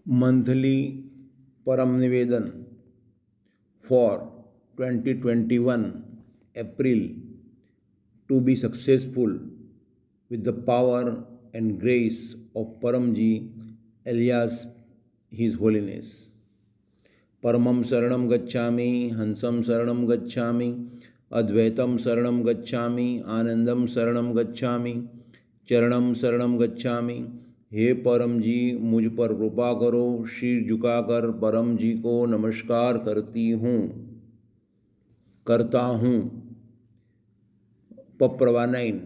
monthly Param Nivedan for 2021 April to be successful with the power and grace of Paramji alias His Holiness. Paramam Saranam Gacchami, Hansam Saranam Gacchami, Advaitam Saranam Gacchami, Anandam Saranam Gacchami, Charanam Saranam Gacchami। हे परम जी, मुझ पर कृपा करो। शीर झुकाकर परम जी को नमस्कार करता हूँ। पप्रवा 9।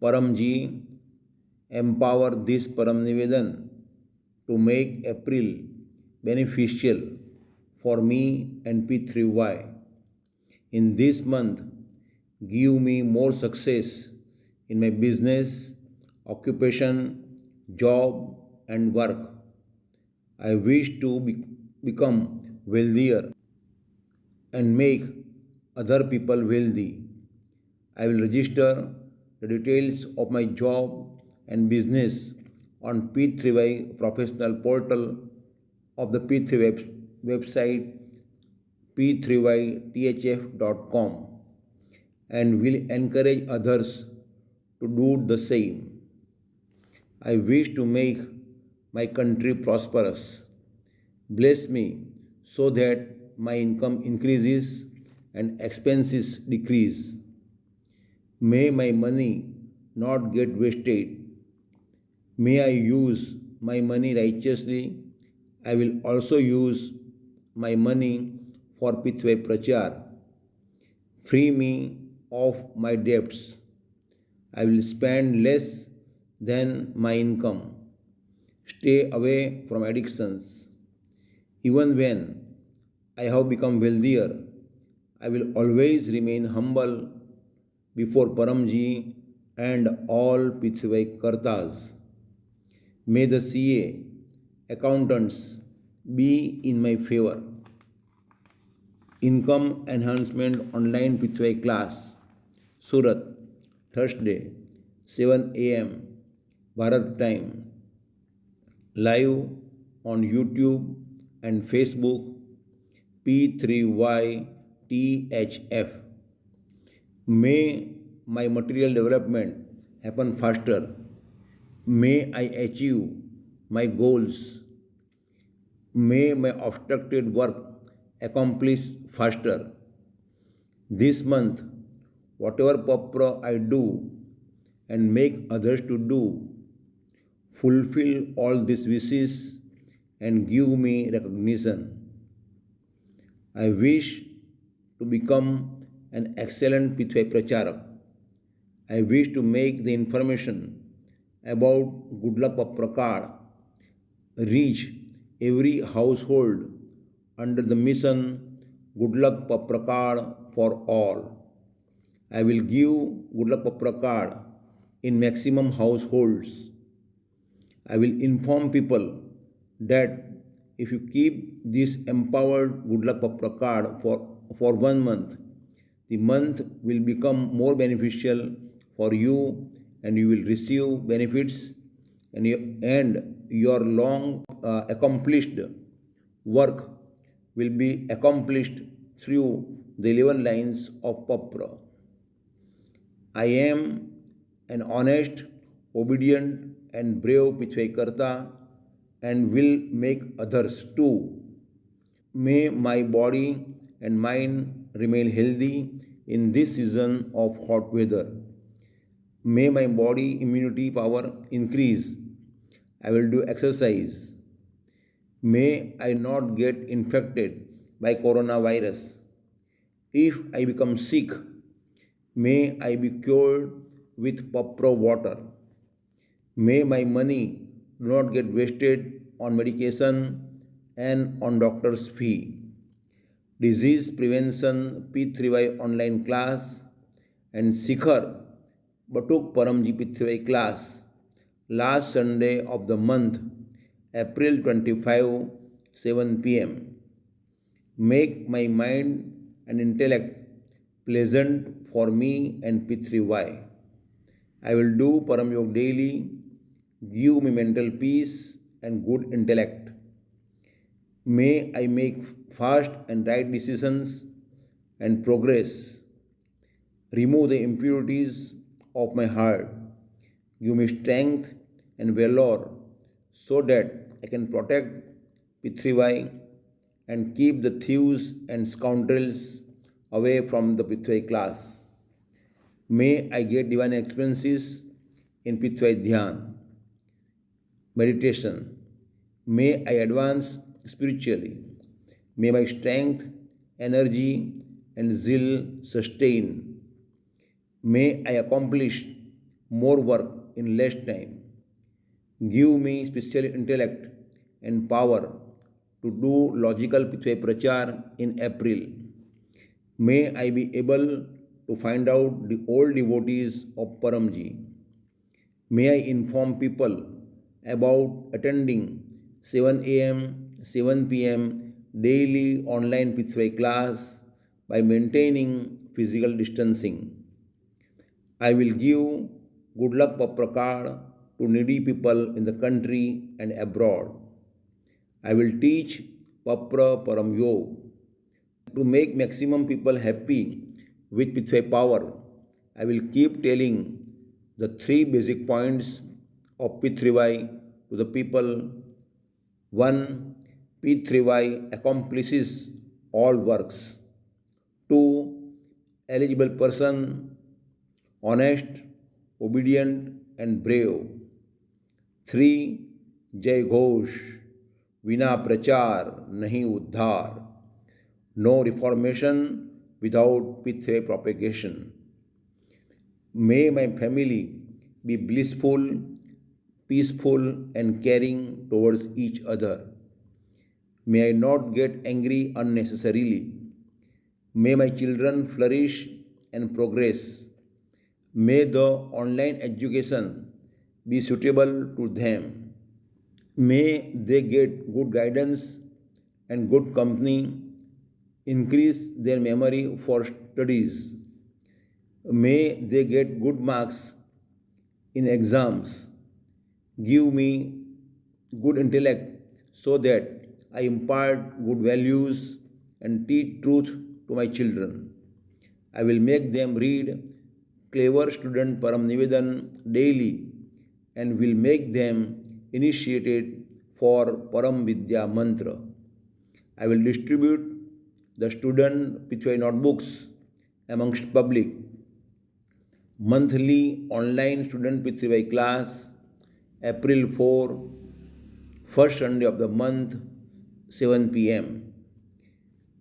परम जी, empower this Param Nivedan to make April beneficial for me and P3Y. In this month, give me more success in my business, occupation, job, and work. I wish to become wealthier and make other people wealthy. I will register the details of my job and business on P3Y professional portal of the P3Y website p3ythf.com and will encourage others to do the same. I wish to make my country prosperous. Bless me so that my income increases and expenses decrease. May my money not get wasted. May I use my money righteously. I will also use my money for Pitway Prachar. Free me of my debts. I will spend less than my income. Stay away from addictions. Even when I have become wealthier, I will always remain humble before Paramji and all Pithvai Kartas. May the CA, accountants be in my favor. Income Enhancement Online Pithvai Class, Surat, Thursday, 7 a.m. Bharat time. Live on YouTube and Facebook, P3YTHF. May my material development happen faster. May I achieve my goals. May my obstructed work accomplish faster. This month, whatever papra I do and make others to do, fulfill all these wishes and give me recognition. I wish to become an excellent Pithvai Pracharak. I wish to make the information about Good Luck Papra card reach every household under the mission Good Luck Papra card for all. I will give Good Luck Papra card in maximum households. I will inform people that if you keep this empowered Good Luck Papra card for 1 month, the month will become more beneficial for you and you will receive benefits and your long accomplished work will be accomplished through the 11 lines of Papra. I am an honest, obedient and brave Pithvai Karta and will make others too. May my body and mind remain healthy in this season of hot weather. May my body immunity power increase. I will do exercise. May I not get infected by coronavirus. If I become sick, may I be cured with Papra water. May my money do not get wasted on medication and on doctor's fee. Disease Prevention P3Y online class and Sikhar Batuk Paramji P3Y class last Sunday of the month, April 25, 7 p.m. Make my mind and intellect pleasant for me and P3Y. I will do Param Yog daily. Give me mental peace and good intellect. May I make fast and right decisions and progress. Remove the impurities of my heart. Give me strength and valor so that I can protect Prithvi and keep the thieves and scoundrels away from the Prithvi class. May I get divine experiences in Prithvi Dhyan, meditation. May I advance spiritually. May my strength, energy, and zeal sustain. May I accomplish more work in less time. Give me special intellect and power to do logical Pitve Prachar in April. May I be able to find out the old devotees of Paramji. May I inform people about attending 7 a.m., 7 p.m. daily online Pitve class by maintaining physical distancing. I will give good luck Paprakad to needy people in the country and abroad. I will teach Papra Param Yog to make maximum people happy with Pitve power. I will keep telling the three basic points of P3Y to the people. 1. P3Y accomplishes all works. 2. Eligible person, honest, obedient and brave. 3. Jai Ghosh, Vina Prachar, Nahi Uddhar. No reformation without Pithe propagation. May my family be blissful, peaceful and caring towards each other. May I not get angry unnecessarily. May my children flourish and progress. May the online education be suitable to them. May they get good guidance and good company, increase their memory for studies. May they get good marks in exams. Give me good intellect so that I impart good values and teach truth to my children. I will make them read clever student Param Nivedan daily and will make them initiated for Param Vidya Mantra. I will distribute the student Pitwai notebooks amongst public. Monthly online student Pitwai class, April 4, first Sunday of the month, 7 p.m.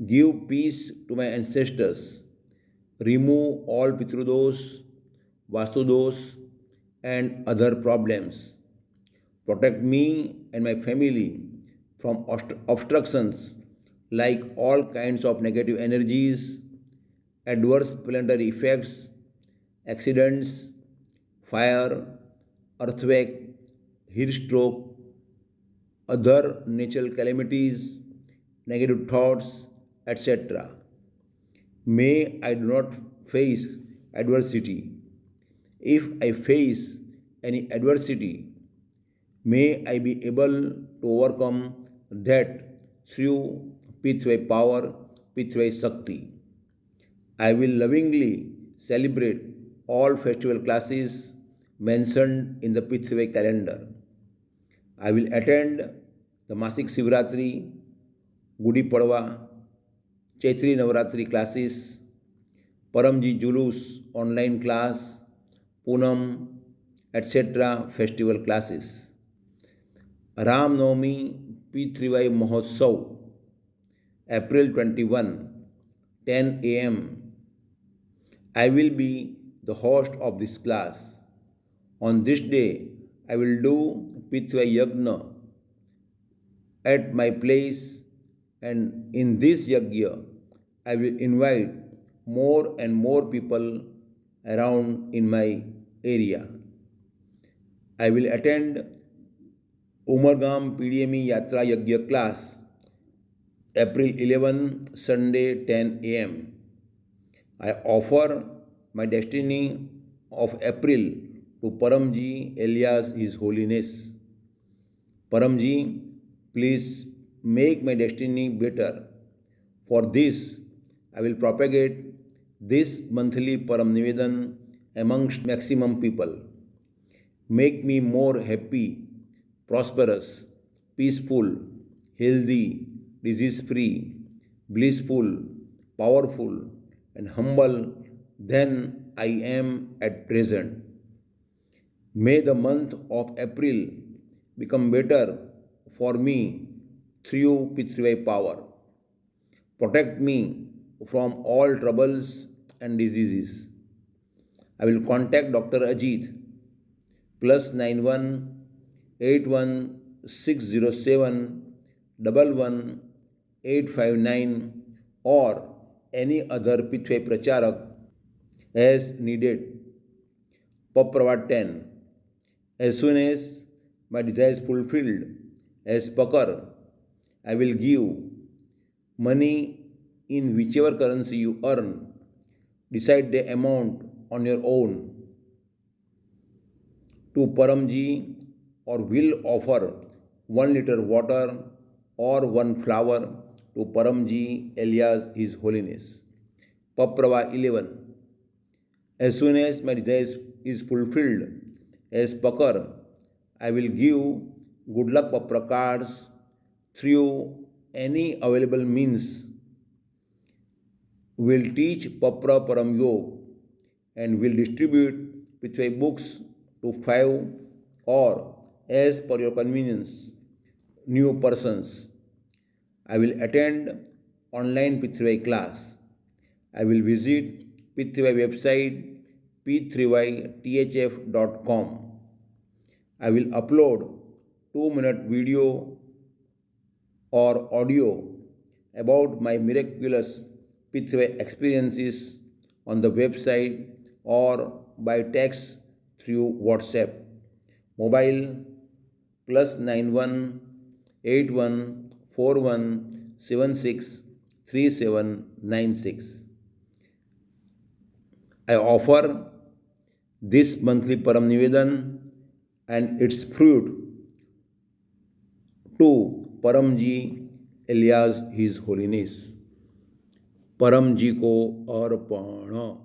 Give peace to my ancestors. Remove all Pitrudos, Vastudos, and other problems. Protect me and my family from obstructions like all kinds of negative energies, adverse planetary effects, accidents, fire, earthquake, heat stroke, other natural calamities, negative thoughts, etc. May I do not face adversity. If I face any adversity, may I be able to overcome that through Pitwai power, Pitwai Shakti. I will lovingly celebrate all festival classes mentioned in the Pitwai calendar. I will attend the Masik Sivratri, Gudi Padwa, Chaitri Navaratri classes, Paramji Julus online class, Punam, etc. festival classes. Ram Navami P3Y Mahotsav, April 21, 10 a.m. I will be the host of this class. On this day, I will do P3Y Yagna at my place, and in this Yagya, I will invite more and more people around in my area. I will attend Umargam PDME Yatra Yagya class, April 11, Sunday, 10 a.m. I offer my destiny of April to Paramji alias His Holiness. Paramji, please make my destiny better. For this, I will propagate this monthly Param Nivedan amongst maximum people. Make me more happy, prosperous, peaceful, healthy, disease free, blissful, powerful, and humble than I am at present. May the month of April become better for me through Pithrivai power. Protect me from all troubles and diseases. I will contact Dr. Ajit +91 81 607 11859 or any other Pithrivai Pracharak as needed. Paprava 10. As soon as my desire is fulfilled, as Pakar, I will give money in whichever currency you earn. Decide the amount on your own to Paramji or will offer 1 liter water or 1 flower to Paramji alias His Holiness. Paprava 11. As soon as my desire is fulfilled, as Pakar, I will give good luck Papra cards through any available means. Will teach Papra Param Yog and will distribute Pithrivai books to 5 or, as per your convenience, new persons. I will attend online Pithrivai class. I will visit Pithrivai website p3ythf.com. I will upload 2-minute video or audio about my miraculous Pithrivai experiences on the website or by text through WhatsApp. Mobile +91 81 41 76 3796. I offer this monthly Param Nivedan and its fruit to Paramji alias His Holiness. परम जी को अर्पण।